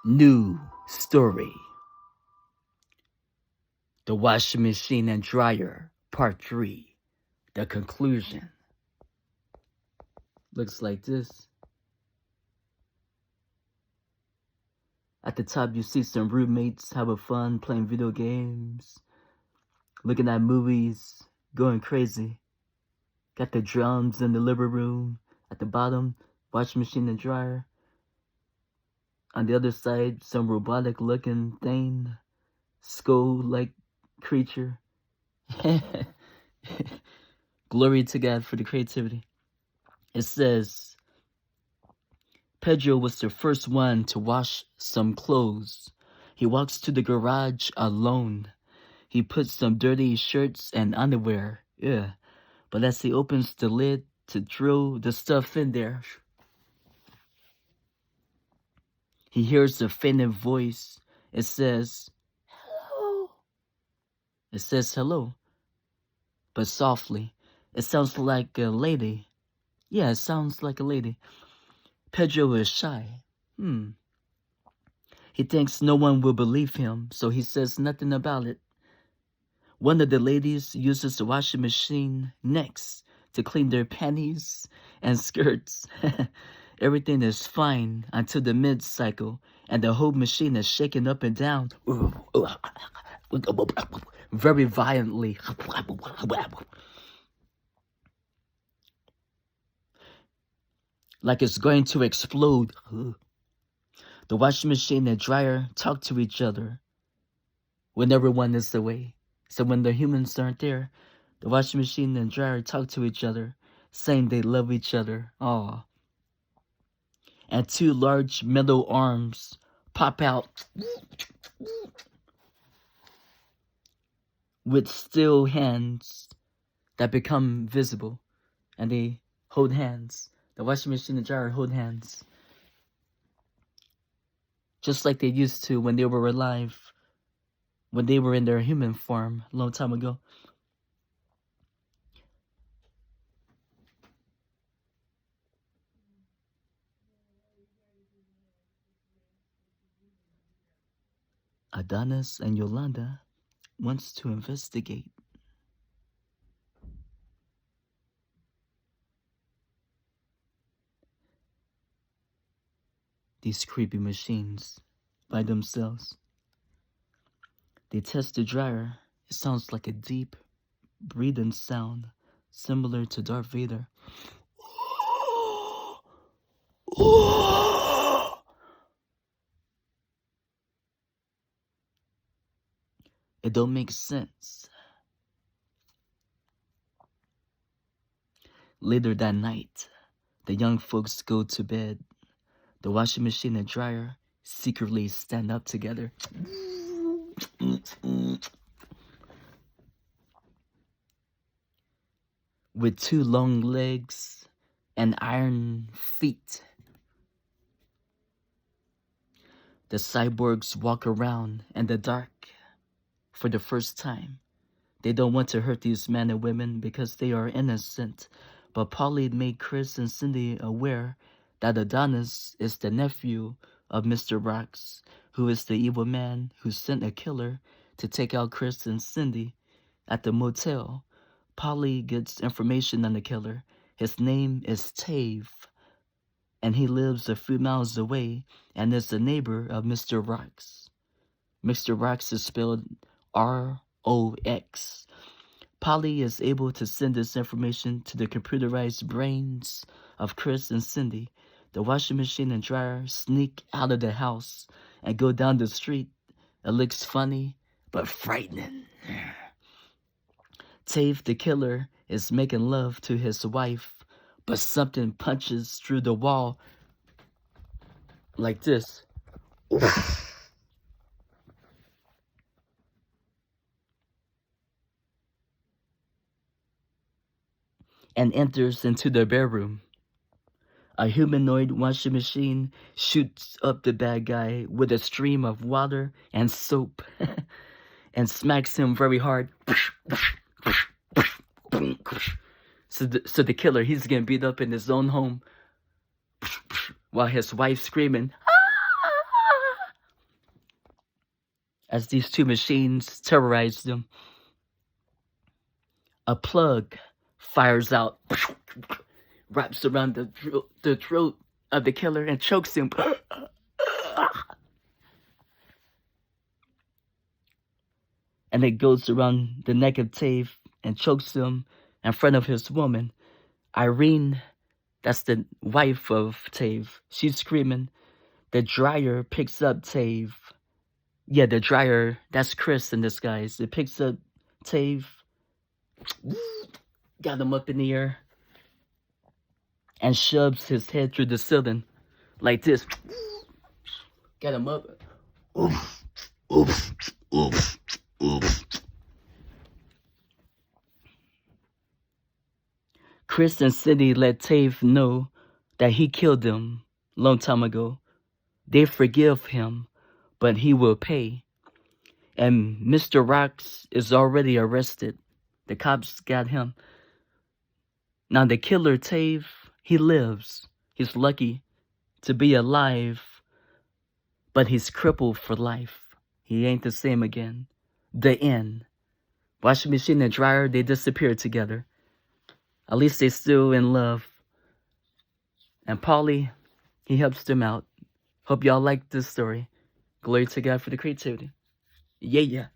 New story. The washing machine and dryer, part 3. The conclusion. Looks like this. At the top you see some roommates having fun playing video games, looking at movies, going crazy. Got the drums in the living room. At the bottom, washing machine and dryer. On the other side, some robotic looking thing, skull-like creature. Glory to God for the creativity. It says, Pedro was the first one to wash some clothes. He walks to the garage alone. He puts some dirty shirts and underwear. Yeah. But as he opens the lid to throw the stuff in there, he hears a faint voice. It says, hello. It says hello, but softly. It sounds like a lady. Yeah, it sounds like a lady. Pedro is shy. He thinks no one will believe him, so he says nothing about it. One of the ladies uses the washing machine next to clean their panties and skirts. Everything is fine until the mid-cycle, and the whole machine is shaking up and down very violently. Like it's going to explode. The washing machine and dryer talk to each other when everyone is away. So when the humans aren't there, the washing machine and dryer talk to each other, saying they love each other. Aww. And two large metal arms pop out with still hands that become visible, and they hold hands. The washing machine and dryer hold hands, just like they used to when they were alive, when they were in their human form a long time ago. Adonis and Yolanda wants to investigate. These creepy machines by themselves. They test the dryer. It sounds like a deep breathing sound, similar to Darth Vader. It don't make sense. Later that night, the young folks go to bed. The washing machine and dryer secretly stand up together. With two long legs and iron feet. The cyborgs walk around in the dark for the first time. They don't want to hurt these men and women because they are innocent. But Polly made Chris and Cindy aware that Adonis is the nephew of Mr. Rocks, who is the evil man who sent a killer to take out Chris and Cindy at the motel. Polly gets information on the killer. His name is Tave, and he lives a few miles away and is a neighbor of Mr. Rocks. Mr. Rocks is spelled R-O-X. Polly is able to send this information to the computerized brains of Chris and Cindy. The washing machine and dryer sneak out of the house and go down the street. It looks funny, but frightening. Tave the killer is making love to his wife, but something punches through the wall like this. And enters into the bedroom. A humanoid washing machine shoots up the bad guy with a stream of water and soap and smacks him very hard. So the killer, he's getting beat up in his own home while his wife's screaming. as these two machines terrorize them, a plug fires out, wraps around the throat of the killer and chokes him. And it goes around the neck of Tave and chokes him in front of his woman. Irene, that's the wife of Tave. She's screaming. The dryer picks up Tave. Yeah, the dryer, that's Chris in disguise. It picks up Tave, got him up in the air, and shoves his head through the ceiling like this. Got him up. Oof, oof, oof, oof. Chris and Cindy let Tave know that he killed them long time ago. They forgive him, but he will pay. And Mr. Rocks is already arrested. The cops got him. Now the killer, Tave, he lives. He's lucky to be alive, but he's crippled for life. He ain't the same again. The end. Washing machine and dryer, they disappeared together. At least they still in love. And Paulie, he helps them out. Hope y'all like this story. Glory to God for the creativity. Yeah, yeah.